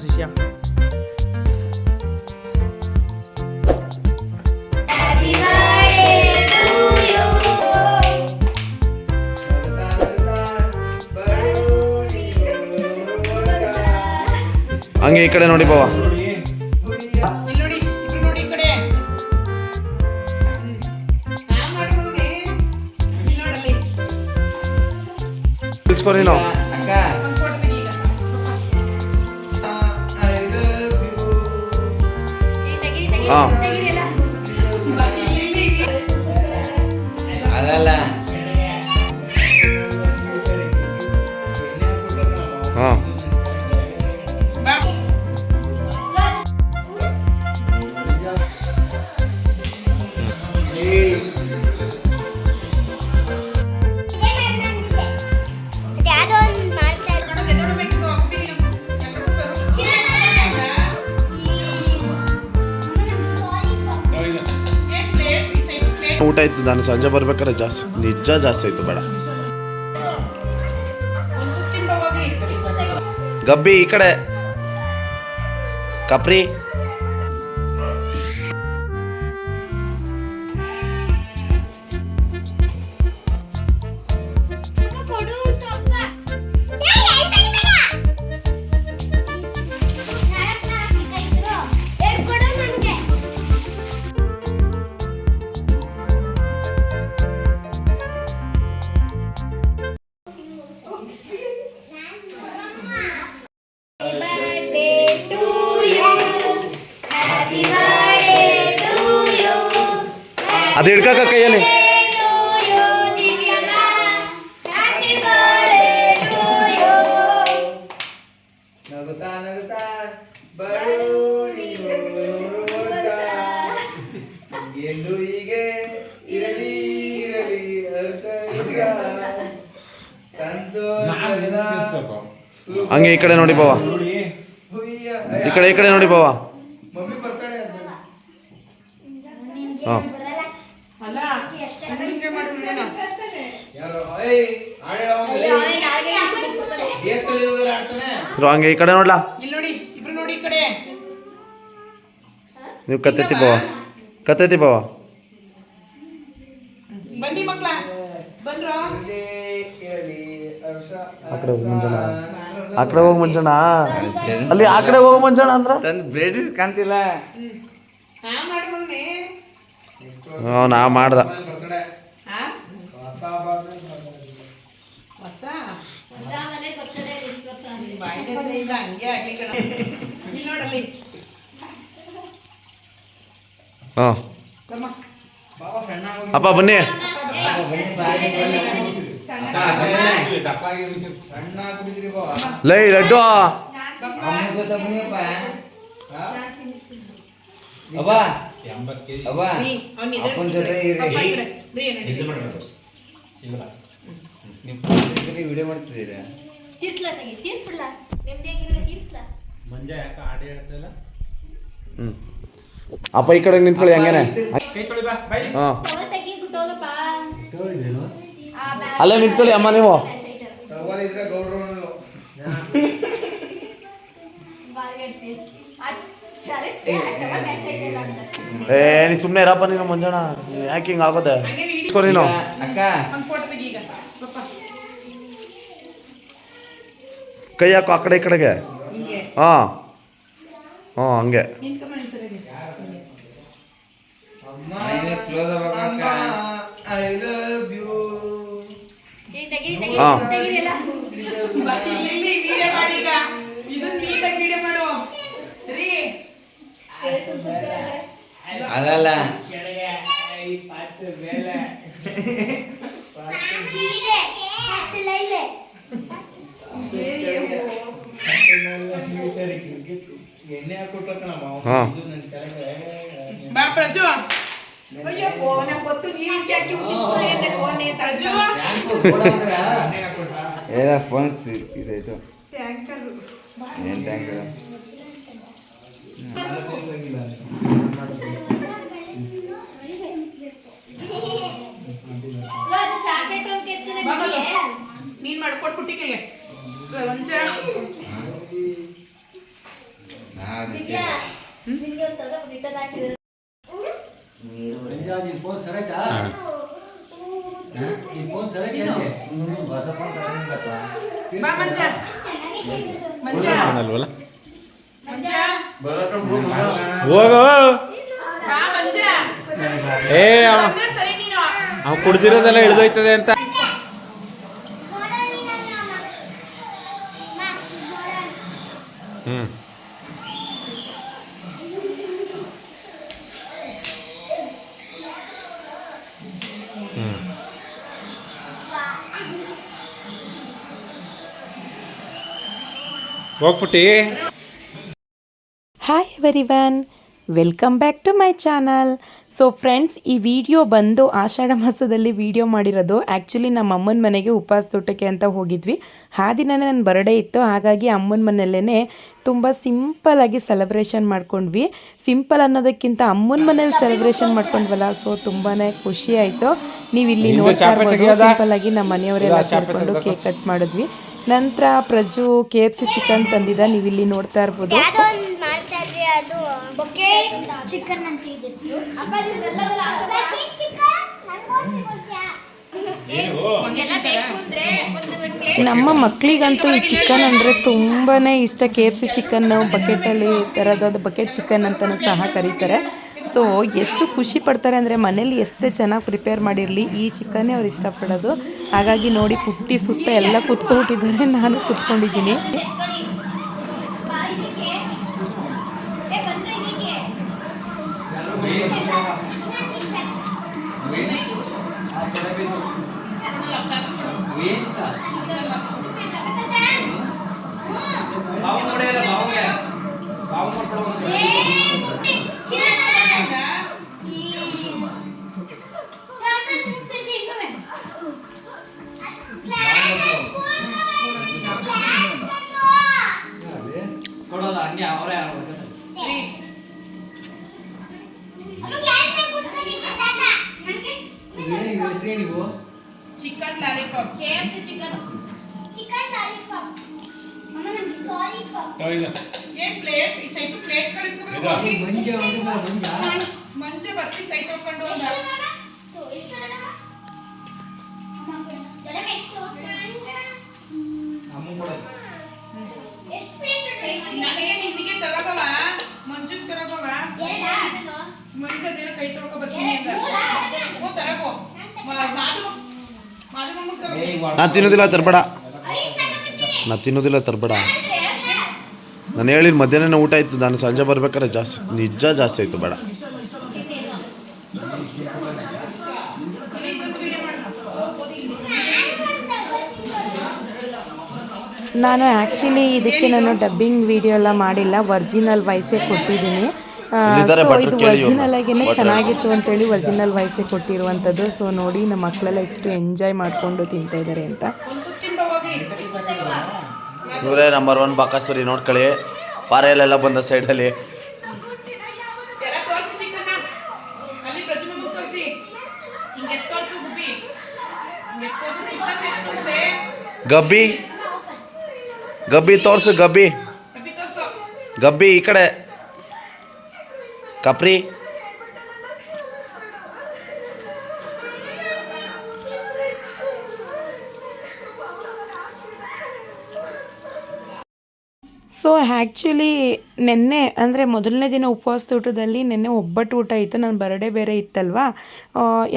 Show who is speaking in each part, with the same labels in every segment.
Speaker 1: ಶಿಷ್ಯ. ಹಂಗೆ ಈ ಕಡೆ ನೋಡಿ ಬಾವ. ನೀನು ಹಾಂ
Speaker 2: ಅದಲ್ಲ
Speaker 1: ಹಾಂ ಊಟ ಆಯ್ತು. ನಾನು ಸಂಜೆ ಬರ್ಬೇಕಾದ್ರೆ ಜಾಸ್ತಿ ನಿಜ ಜಾಸ್ತಿ ಆಯ್ತು. ಬೇಡ ಗಬ್ಬಿ ಈ ಕಡೆ ಕಪ್ರಿ. ಅದು ಹಿಡ್ಕಕ್ಕ ಕೈಯಲ್ಲಿ. ಹಂಗೆ ಈ ಕಡೆ ನೋಡಿ ಬಾವ. ಈ ಕಡೆ ನೋಡಿ ಬಾವ. ಹಾಂ ಹಂಗೆ ಈ ಕಡೆ ನೋಡ್ಲಾ. ನೀವು ಕತ್ತೈತಿ ಬಾವ. ಆ ಕಡೆ ಹೋಗಿ ಮಂಜಣ್ಣ ಅಲ್ಲಿ ಆ ಕಡೆ ಹೋಗು ಮಂಜಣ್ಣ ಅಂದ್ರ
Speaker 2: ಬ್ರೆಡ್ ಕಾಣ್ತಿಲ್ಲ.
Speaker 1: ನಾ ಮಾಡ್ದ. ಹಾಂ ಅಪ್ಪ ಬನ್ನಿ. ಲೈ ಲಡ್ಡು
Speaker 2: ವಿಡಿಯೋ ಮಾಡ್ತಿದ್ದೀರಾ?
Speaker 1: ಅಪ್ಪ ಈ ಕಡೆ ನಿಂತ್ಕೊಳ್ಳಿ ಹಂಗೇನೆ. ಹಾಂ ಅಲ್ಲೇ ನಿಂತ್ಕೊಳ್ಳಿ ಅಮ್ಮ ನೀವು. ನೀನು ಸುಮ್ಮನೆ ಇರಪ್ಪ ನೀನು ಮಂಜಣ್ಣ. ಯಾಕೆ ಹಿಂಗೆ ಆಗೋದೆ ನೀನು. ಕೈ ಹಾಕು ಆ ಕಡೆ ಈ ಕಡೆಗೆ. ಹಾಂ ಹಂಗೆ.
Speaker 2: ಅದಲ್ಲ ಎಣ್ಣೆ ಹಾಕೊಟ್ಟ ಫೋನ್ ಇದಾಯ್ತು. ಏನು ಟ್ಯಾಂಕರ್
Speaker 3: ನೀನ್ ಮಾಡ್ಕೊಟ್ಬಿಟ್ಟಿಗೆ
Speaker 1: ಅಲ್ವಲ್ಲ ಹೋಗೋ ಅವ ಕುಡ್ದಿರೋದೆಲ್ಲ ಇಳಿದೋಯ್ತದೆ ಅಂತ ಹ್ಞೂ ಹೋಗ್ಬಿಟ್ಟು
Speaker 3: hi everyone, welcome back to my channel. So friends, ಈ ವಿಡಿಯೋ ಬಂದು ಆಷಾಢ ಮಾಸದಲ್ಲಿ ವಿಡಿಯೋ ಮಾಡಿರೋದು. ಆ್ಯಕ್ಚುಲಿ ನಮ್ಮ ಅಮ್ಮನ ಮನೆಗೆ ಉಪವಾಸ ತೋಟಕ್ಕೆ ಅಂತ ಹೋಗಿದ್ವಿ. ಆ ದಿನವೇ ನನ್ನ ಬರ್ಡೇ ಇತ್ತು, ಹಾಗಾಗಿ ಅಮ್ಮನ ಮನೆಯಲ್ಲೇ ತುಂಬ ಸಿಂಪಲ್ಲಾಗಿ ಸೆಲೆಬ್ರೇಷನ್ ಮಾಡ್ಕೊಂಡ್ವಿ. ಸಿಂಪಲ್ ಅನ್ನೋದಕ್ಕಿಂತ ಅಮ್ಮನ ಮನೇಲಿ ಸೆಲೆಬ್ರೇಷನ್ ಮಾಡ್ಕೊಂಡ್ವಲ್ಲ, ಸೊ ತುಂಬಾ ಖುಷಿ ಆಯಿತು. ನೀವು ಇಲ್ಲಿ ನೋಡ್ತಾ ಇರ್ಬೋದು, ಸಿಂಪಲ್ಲಾಗಿ ನಮ್ಮ ಮನೆಯವರೆಲ್ಲ ಸೇರಿಕೊಂಡು ಕೇಕ್ ಕಟ್ ಮಾಡಿದ್ವಿ. ನಂತರ ಪ್ರಜ್ಜು KFC ಚಿಕನ್ ತಂದಿದ್ದ, ನೀವು ಇಲ್ಲಿ ನೋಡ್ತಾ ಇರ್ಬೋದು. ನಮ್ಮ ಮಕ್ಕಳಿಗಂತೂ ಈ ಚಿಕನ್ ಅಂದರೆ ತುಂಬಾ ಇಷ್ಟ. KFC ಚಿಕನ್ ಬಕೆಟಲ್ಲಿ ಥರದ್ದು ಬಕೆಟ್ ಚಿಕನ್ ಅಂತಲೂ ಸಹ ಕರೀತಾರೆ. ಸೊ ಎಷ್ಟು ಖುಷಿ ಪಡ್ತಾರೆ ಅಂದರೆ ಮನೇಲಿ ಎಷ್ಟೇ ಚೆನ್ನಾಗಿ ಪ್ರಿಪೇರ್ ಮಾಡಿರಲಿ, ಈ ಚಿಕನ್ನೇ ಅವ್ರು ಇಷ್ಟಪಡೋದು. ಹಾಗಾಗಿ ನೋಡಿ, ಪುಟ್ಟಿ ಸುತ್ತ ಎಲ್ಲ ಕೂತ್ಕೊಂಡ್ಬಿಟ್ಟಿದ್ದಾರೆ, ನಾನು ಕೂತ್ಕೊಂಡಿದ್ದೀನಿ.
Speaker 4: Chicken lollipop, KFC chicken lollipop. ಮಮ್ಮ ನಮಗೆ ಲಾಲಿಪಾಪ್. ಏನ್ ಪ್ಲೇಟ್? ಇಚ್ಚೈತು ಪ್ಲೇಟ್ ಕಳಿಸ್ಬೇಕು. ಮಂಜೆ ಬತ್ತಿ ಕೈ ತೊಳ್ಕೊಂಡು ಹೋದ. ಎಷ್ಟು ಅಣ್ಣ? ದೊಡ್ಡ ಎಷ್ಟು? ಅಮ್ಮ ಕೊಡ. ಎಷ್ಟು ಪ್ಲೇಟ್? ನನಗೆ ನಿಮಗೆ ತರಗವ, ಮಂಜುಗೆ ತರಗವ. ಮಂಜದೇನ ಕೈ ತೊಳ್ಕೊ ಬರ್ತೀನಿ ಅಂತ. ಓ ತರಗೋ.
Speaker 1: ನಾನು ತಿನ್ನೋದಿಲ್ಲ, ತರಬೇಡ. ನಾನು ತಿನ್ನೋದಿಲ್ಲ, ತರಬೇಡ. ನಾನು ಹೇಳಿದ ಮಧ್ಯಾಹ್ನ ಊಟ ಆಯಿತು, ನಾನು ಸಂಜೆ ಬರ್ಬೇಕಾದ್ರೆ ಜಾಸ್ತಿ ಆಯಿತು, ಬೇಡ.
Speaker 3: ನಾನು ಆ್ಯಕ್ಚುಲಿ ಇದಕ್ಕೆ ನಾನು ಡಬ್ಬಿಂಗ್ ವಿಡಿಯೋ ಎಲ್ಲ ಮಾಡಿಲ್ಲ, ಒರಿಜಿನಲ್ ವಾಯ್ಸೇ ಕೊಟ್ಟಿದ್ದೀನಿ. ಸೊ ಇದು ಒರಿಜಿನಲ್ ಆಗೇ ಚೆನ್ನಾಗಿತ್ತು ಅಂತೇಳಿ ಒರಿಜಿನಲ್ ವಾಯ್ಸೇ ಕೊಟ್ಟಿರುವಂಥದ್ದು. ಸೊ ನೋಡಿ, ನಮ್ಮ ಮಕ್ಕಳೆಲ್ಲ ಎಷ್ಟು ಎಂಜಾಯ್ ಮಾಡಿಕೊಂಡು ತಿಂತಾ ಇದ್ದಾರೆ ಅಂತ.
Speaker 1: ಇವರೇ ನಂಬರ್ 1 ಬಾಕಾಸುರಿ, ನೋಡ್ಕೊಳ್ಳಿ. ಪಾರೆಯಲ್ಲೆಲ್ಲ ಬಂದ ಸೈಡಲ್ಲಿ. ಗಬ್ಬಿ ತೋರಿಸು, ಗಬ್ಬಿ ಈ ಕಡೆ. ಕಪ್ರಿ
Speaker 3: ಸೊ ಆ್ಯಕ್ಚುಲಿ ನೆನ್ನೆ ಅಂದರೆ ಮೊದಲನೇ ದಿನ ಉಪವಾಸ ಊಟದಲ್ಲಿ ನೆನ್ನೆ ಒಬ್ಬಟ್ಟು ಊಟ ಇತ್ತು. ನನ್ನ ಬರ್ಡೇ ಬೇರೆ ಇತ್ತಲ್ವ,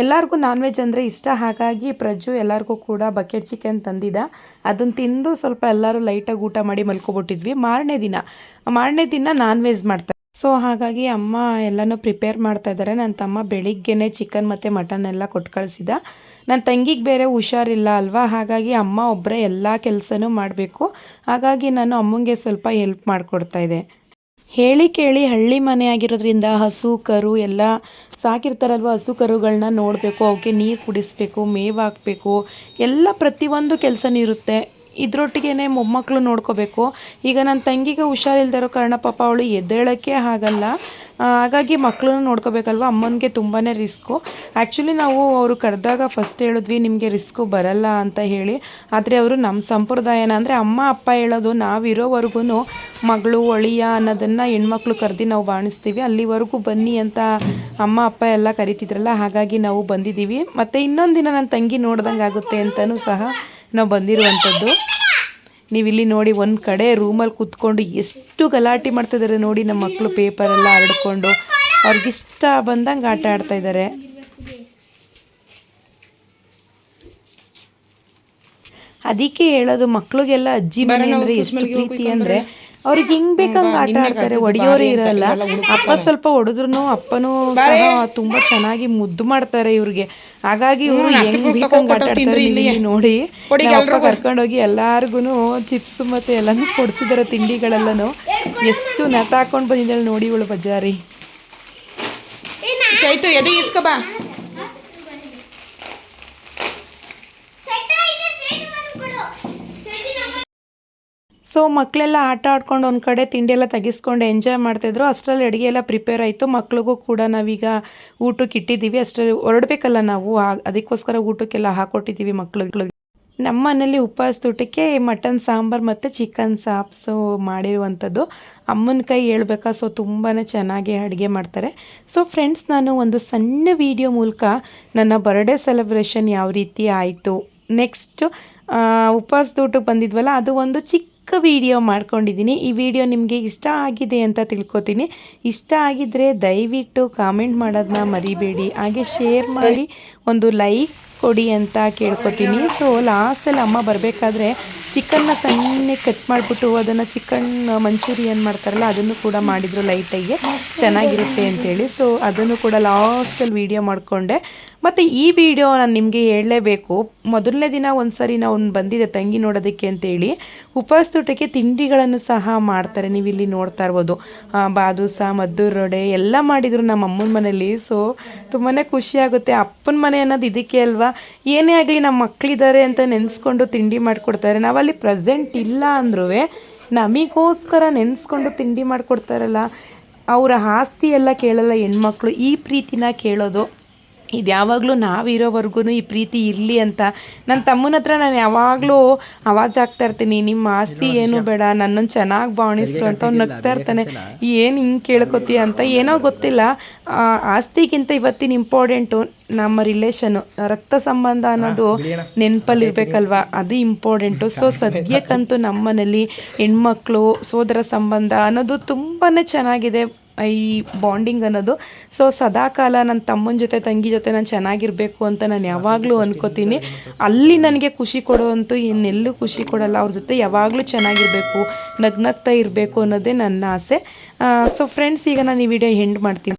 Speaker 3: ಎಲ್ಲರಿಗೂ ನಾನ್ ವೆಜ್ ಅಂದರೆ ಇಷ್ಟ. ಹಾಗಾಗಿ ಪ್ರಜ್ಜು ಎಲ್ಲರಿಗೂ ಕೂಡ ಬಕೆಟ್ ಚಿಕನ್ ತಂದಿದ್ದ. ಅದನ್ನು ತಿಂದು ಸ್ವಲ್ಪ ಎಲ್ಲರೂ ಲೈಟಾಗಿ ಊಟ ಮಾಡಿ ಮಲ್ಕೊಬಿಟ್ಟಿದ್ವಿ. ಮಾರನೇ ದಿನ ನಾನ್ ವೆಜ್ ಮಾಡ್ತಾರೆ. ಸೊ ಹಾಗಾಗಿ ಅಮ್ಮ ಎಲ್ಲನೂ ಪ್ರಿಪೇರ್ ಮಾಡ್ತಾ ಇದ್ದಾರೆ. ನನ್ನ ತಮ್ಮ ಬೆಳಿಗ್ಗೆನೇ ಚಿಕನ್ ಮತ್ತು ಮಟನ್ ಎಲ್ಲ ಕೊಟ್ಟು ಕಳಿಸಿದ. ನನ್ನ ತಂಗಿಗೆ ಬೇರೆ ಹುಷಾರಿಲ್ಲ ಅಲ್ವಾ, ಹಾಗಾಗಿ ಅಮ್ಮ ಒಬ್ಬರೇ ಎಲ್ಲ ಕೆಲಸನೂ ಮಾಡಬೇಕು. ಹಾಗಾಗಿ ನಾನು ಅಮ್ಮಂಗೆ ಸ್ವಲ್ಪ ಹೆಲ್ಪ್ ಮಾಡಿಕೊಡ್ತಾ ಇದ್ದೆ. ಹೇಳಿ ಕೇಳಿ ಹಳ್ಳಿ ಮನೆ ಆಗಿರೋದ್ರಿಂದ ಹಸು ಕರು ಎಲ್ಲ ಸಾಕಿರ್ತಾರಲ್ವ, ಹಸು ಕರುಗಳನ್ನ ನೋಡಬೇಕು, ಅವಕ್ಕೆ ನೀರು ಕುಡಿಸ್ಬೇಕು, ಮೇವು ಹಾಕಬೇಕು, ಎಲ್ಲ ಪ್ರತಿಯೊಂದು ಕೆಲಸನೂ ಇರುತ್ತೆ. ಇದರೊಟ್ಟಿಗೆ ಮೊಮ್ಮಕ್ಕಳು ನೋಡ್ಕೋಬೇಕು. ಈಗ ನನ್ನ ತಂಗಿಗೆ ಹುಷಾರಿಲ್ದಿರೋ ಕಾರಣ ಪಾಪ ಅವಳು ಎದ್ದೇಳೋಕ್ಕೆ ಆಗಲ್ಲ. ಹಾಗಾಗಿ ಮಕ್ಕಳನ್ನು ನೋಡ್ಕೋಬೇಕಲ್ವ, ಅಮ್ಮನಿಗೆ ತುಂಬಾ ರಿಸ್ಕು. ಆ್ಯಕ್ಚುಲಿ ನಾವು ಅವರು ಕರೆದಾಗ ಫಸ್ಟ್ ಹೇಳಿದ್ವಿ ನಿಮಗೆ ರಿಸ್ಕು ಬರಲ್ಲ ಅಂತ ಹೇಳಿ. ಆದರೆ ಅವರು ನಮ್ಮ ಸಂಪ್ರದಾಯನ ಅಂದರೆ ಅಮ್ಮ ಅಪ್ಪ ಹೇಳೋದು ನಾವಿರೋವರೆಗೂ ಮಗಳು ಒಳಿಯ ಅನ್ನೋದನ್ನು ಹೆಣ್ಮಕ್ಳು ಕರೆದು ನಾವು ಬಾಣಿಸ್ತೀವಿ. ಅಲ್ಲಿವರೆಗೂ ಬನ್ನಿ ಅಂತ ಅಮ್ಮ ಅಪ್ಪ ಎಲ್ಲ ಕರಿತಿದ್ರಲ್ಲ, ಹಾಗಾಗಿ ನಾವು ಬಂದಿದ್ದೀವಿ. ಮತ್ತು ಇನ್ನೊಂದು ದಿನ ನನ್ನ ತಂಗಿ ನೋಡ್ದಂಗೆ ಆಗುತ್ತೆ ಅಂತಲೂ ಸಹ ನಾವು ಬಂದಿರುವಂಥದ್ದು. ನೀವಿಲ್ಲಿ ನೋಡಿ ಒಂದು ಕಡೆ ರೂಮಲ್ಲಿ ಕೂತ್ಕೊಂಡು ಎಷ್ಟು ಗಲಾಟೆ ಮಾಡ್ತಿದ್ದಾರೆ ನೋಡಿ ನಮ್ಮ ಮಕ್ಕಳು, ಪೇಪರೆಲ್ಲ ಹರಡ್ಕೊಂಡು ಅವ್ರಿಗಿಷ್ಟ ಬಂದಂಗೆ ಆಟ ಆಡ್ತಾಯಿದ್ದಾರೆ. ಅದಕ್ಕೆ ಹೇಳೋದು ಮಕ್ಕಳಿಗೆಲ್ಲ ಅಜ್ಜಿ ಮನೆ ಅಂದರೆ ಎಷ್ಟು ಪ್ರೀತಿ ಅಂದರೆ ಅವ್ರಿಗೆ ಹಿಂಗೆ ಬೇಕಂಗೆ ಆಟ ಆಡ್ತಾರೆ, ಹೊಡೆಯೋರೇ ಇರಲ್ಲ. ಅಪ್ಪ ಸ್ವಲ್ಪ ಹೊಡೆದ್ರು ಅಪ್ಪನೂ ಸಹ ತುಂಬ ಚೆನ್ನಾಗಿ ಮುದ್ದು ಮಾಡ್ತಾರೆ ಇವ್ರಿಗೆ. ಹಾಗಾಗಿ ಇವರು ಹೆಂಗೆ ಬೇಕಂಗೆ ಆಟ ಆಡ್ತಾರೆ ಇಲ್ಲಿ ನೋಡಿ. ಅಪ್ಪ ಕರ್ಕೊಂಡೋಗಿ ಎಲ್ಲಾರ್ಗು ಚಿಪ್ಸ್ ಮತ್ತು ಎಲ್ಲನೂ ಕೊಡಿಸಿದಾರೆ, ತಿಂಡಿಗಳೆಲ್ಲನೂ. ಎಷ್ಟು ನಟ ಹಾಕೊಂಡು ಬಂದಿದ್ದಾಳೆ ನೋಡಿ ಇವಳು ಬಜಾರಿ.
Speaker 4: ಚೈತು ಎದೆ ಇಸ್ಕೋ ಬಾ.
Speaker 3: ಸೊ ಮಕ್ಕಳೆಲ್ಲ ಆಟ ಆಡ್ಕೊಂಡು ಒಂದು ಕಡೆ ತಿಂಡಿ ಎಲ್ಲ ತೆಗಿಸ್ಕೊಂಡು ಎಂಜಾಯ್ ಮಾಡ್ತಾಯಿದ್ರು. ಅಷ್ಟರಲ್ಲಿ ಅಡುಗೆ ಎಲ್ಲ ಪ್ರಿಪೇರ್ ಆಯಿತು. ಮಕ್ಳಿಗೂ ಕೂಡ ನಾವೀಗ ಊಟಕ್ಕೆ ಇಟ್ಟಿದ್ದೀವಿ. ಅಷ್ಟರಲ್ಲಿ ಹೊರಡಬೇಕಲ್ಲ ನಾವು, ಅದಕ್ಕೋಸ್ಕರ ಊಟಕ್ಕೆಲ್ಲ ಹಾಕ್ಕೊಟ್ಟಿದ್ದೀವಿ ಮಕ್ಳಿಗೆ. ನಮ್ಮ ಮನೇಲಿ ಉಪವಾಸದ ಊಟಕ್ಕೆ ಮಟನ್ ಸಾಂಬಾರು ಮತ್ತು ಚಿಕನ್ ಸಾಪ್ಸು ಮಾಡಿರುವಂಥದ್ದು. ಅಮ್ಮನ ಕೈ ಹೇಳ್ಬೇಕಾ, ಸೊ ತುಂಬಾ ಚೆನ್ನಾಗಿ ಅಡುಗೆ ಮಾಡ್ತಾರೆ. ಸೊ ಫ್ರೆಂಡ್ಸ್, ನಾನು ಒಂದು ಸಣ್ಣ ವಿಡಿಯೋ ಮೂಲಕ ನನ್ನ ಬರ್ಡೇ ಸೆಲೆಬ್ರೇಷನ್ ಯಾವ ರೀತಿ ಆಯಿತು, ನೆಕ್ಸ್ಟ್ ಉಪವಾಸದ ಊಟಕ್ಕೆ ಬಂದಿದ್ವಲ್ಲ ಅದು ಒಂದು ಚಿಕ್ಕ ವಿಡಿಯೋ ಮಾಡ್ಕೊಂಡಿದ್ದೀನಿ. ಈ ವಿಡಿಯೋ ನಿಮಗೆ ಇಷ್ಟ ಆಗಿದೆ ಅಂತ ತಿಳ್ಕೊತೀನಿ. ಇಷ್ಟ ಆಗಿದ್ದರೆ ದಯವಿಟ್ಟು ಕಾಮೆಂಟ್ ಮಾಡೋದನ್ನ ಮರಿಬೇಡಿ, ಹಾಗೆ ಶೇರ್ ಮಾಡಿ ಒಂದು ಲೈಕ್ ಕೊಡಿ ಅಂತ ಕೇಳ್ಕೊತೀನಿ. ಸೊ ಲಾಸ್ಟಲ್ಲಿ ಅಮ್ಮ ಬರಬೇಕಾದ್ರೆ ಚಿಕನ್ನ ಸಣ್ಣ ಕಟ್ ಮಾಡಿಬಿಟ್ಟು ಅದನ್ನು ಚಿಕನ್ ಮಂಚೂರಿಯನ್ ಮಾಡ್ತಾರಲ್ಲ ಅದನ್ನು ಕೂಡ ಮಾಡಿದರು ಲೈಟಾಗಿ, ಚೆನ್ನಾಗಿರುತ್ತೆ ಅಂತೇಳಿ. ಸೊ ಅದನ್ನು ಕೂಡ ಲಾಸ್ಟಲ್ಲಿ ವೀಡಿಯೋ ಮಾಡಿಕೊಂಡೆ. ಮತ್ತು ಈ ವಿಡಿಯೋ ನಾನು ನಿಮಗೆ ಹೇಳಲೇಬೇಕು. ಮೊದಲನೇ ದಿನ ಒಂದು ಸರಿ ನಾವು ಬಂದಿದ್ದೆ ತಂಗಿ ನೋಡೋದಕ್ಕೆ ಅಂತೇಳಿ. ಉಪವಾಸದೂಟಕ್ಕೆ ತಿಂಡಿಗಳನ್ನು ಸಹ ಮಾಡ್ತಾರೆ, ನೀವು ಇಲ್ಲಿ ನೋಡ್ತಾ ಇರ್ಬೋದು. ಬಾದುಸ, ಮದ್ದೂರು ವಡೆ ಎಲ್ಲ ಮಾಡಿದರು ನಮ್ಮ ಅಮ್ಮನ ಮನೇಲಿ. ಸೊ ತುಂಬಾ ಖುಷಿಯಾಗುತ್ತೆ. ಅಪ್ಪನ ಮನೆ ಅನ್ನೋದು ಇದಕ್ಕೆ ಅಲ್ವಾ, ಏನೇ ಆಗಲಿ ನಮ್ಮ ಮಕ್ಕಳಿದ್ದಾರೆ ಅಂತ ನೆನೆಸ್ಕೊಂಡು ತಿಂಡಿ ಮಾಡಿಕೊಡ್ತಾರೆ. ನಾವಲ್ಲಿ ಪ್ರೆಸೆಂಟ್ ಇಲ್ಲ ಅಂದ್ರೂ ನಮಗೋಸ್ಕರ ನೆನೆಸ್ಕೊಂಡು ತಿಂಡಿ ಮಾಡಿಕೊಡ್ತಾರಲ್ಲ, ಅವರ ಆಸ್ತಿ ಎಲ್ಲ ಕೇಳಲ್ಲ ಹೆಣ್ಮಕ್ಳು, ಈ ಪ್ರೀತಿನ ಕೇಳೋದು. ಇದು ಯಾವಾಗಲೂ ನಾವಿರೋವರೆಗೂ ಈ ಪ್ರೀತಿ ಇರಲಿ ಅಂತ ನನ್ನ ತಮ್ಮನ ಹತ್ರ ನಾನು ಯಾವಾಗಲೂ ಆವಾಜ್ ಆಗ್ತಾ ಇರ್ತೀನಿ, ನಿಮ್ಮ ಆಸ್ತಿ ಏನು ಬೇಡ, ನನ್ನನ್ನು ಚೆನ್ನಾಗಿ ಬಾಣಿಸ್ರು ಅಂತ. ಅವ್ನು ನಗ್ತಾ ಇರ್ತಾನೆ, ಏನು ಹಿಂಗೆ ಕೇಳ್ಕೊತೀಯ ಅಂತ. ಏನೋ ಗೊತ್ತಿಲ್ಲ, ಆಸ್ತಿಗಿಂತ ಇವತ್ತಿನ ಇಂಪಾರ್ಟೆಂಟು ನಮ್ಮ ರಿಲೇಷನ್ನು, ರಕ್ತ ಸಂಬಂಧ ಅನ್ನೋದು ನೆನಪಲ್ಲಿರ್ಬೇಕಲ್ವ, ಅದು ಇಂಪಾರ್ಟೆಂಟು. ಸೊ ಸದ್ಯಕ್ಕಂತೂ ನಮ್ಮ ಮನೇಲಿ ಹೆಣ್ಮಕ್ಳು ಸೋದರ ಸಂಬಂಧ ಅನ್ನೋದು ತುಂಬಾ ಚೆನ್ನಾಗಿದೆ, ಈ ಬಾಂಡಿಂಗ್ ಅನ್ನೋದು. ಸೊ ಸದಾಕಾಲ ನನ್ನ ತಮ್ಮನ ಜೊತೆ ತಂಗಿ ಜೊತೆ ನಾನು ಚೆನ್ನಾಗಿರಬೇಕು ಅಂತ ನಾನು ಯಾವಾಗಲೂ ಅನ್ಕೋತೀನಿ. ಅಲ್ಲಿ ನನಗೆ ಖುಷಿ ಕೊಡೋವಂತೂ ಇನ್ನೆಲ್ಲೂ ಖುಷಿ ಕೊಡಲ್ಲ. ಅವ್ರ ಜೊತೆ ಯಾವಾಗಲೂ ಚೆನ್ನಾಗಿರಬೇಕು, ನಗ್ನಗ್ತಾ ಇರಬೇಕು ಅನ್ನೋದೇ ನನ್ನ ಆಸೆ. ಸೊ ಫ್ರೆಂಡ್ಸ್, ಈಗ ನಾನು ಈ ವಿಡಿಯೋ ಎಂಡ್ ಮಾಡ್ತೀನಿ.